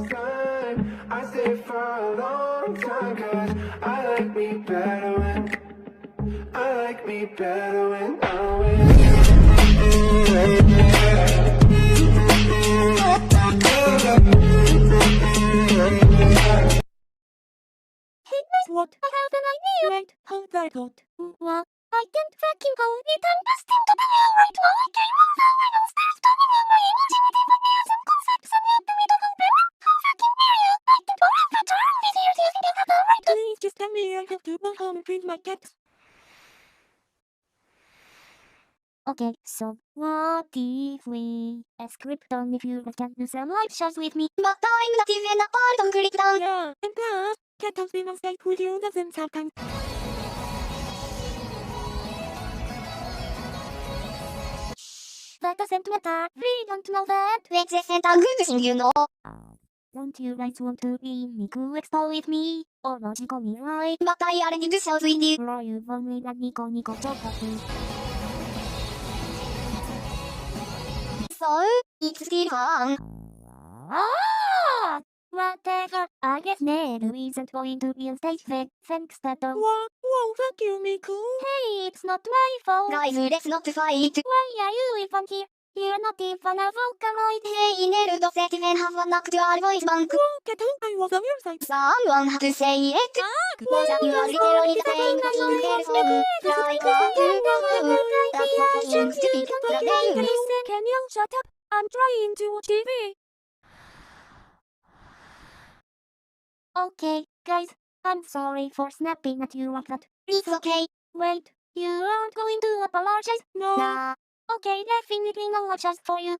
Time, I stay for a long time, 'cause I like me better when I'm with you. Hey, guess what? I have an idea. Wait, hold that thought. What? I can't fucking go it. I'm destined to be here right now. I came over and downstairs turning on my imaginative ideas and concepts and yet we don't compare. How fucking dare you? I can't forever turn this here to think about right. Please just tell me I have to go home and feed my cats. Okay, so what if we script on if you can do some live shows with me? But I'm not even a part of Click Down. Yeah, and plus, cat has been on stage with you dozens of times. That doesn't matter. We don't know that. Which isn't a good thing, you know. Don't you guys want to be Miku Expo with me? Or no, Nico right? But I already do shows with you. Or you've only done Nico Chocolate. So, it's still fun. Whatever. I guess Neru isn't going to be on stage thanks Teto. What? Whoa, fuck you, Miku. Hey, it's not my fault. Guys, let's not fight. Why are you even here? You're not even a vocaloid. Hey, Neru doesn't even have an actual voice bank. Whoa, get out, I was on your side. Someone had to say it. Well, You are literally the same thing person. Like what you do. That's what seems to be the name. Can you shut up? I'm trying to watch TV. Okay, guys, I'm sorry for snapping at you like that. It's okay. Wait, you aren't going to apologize? No. Nah. Okay, definitely no apologize for you.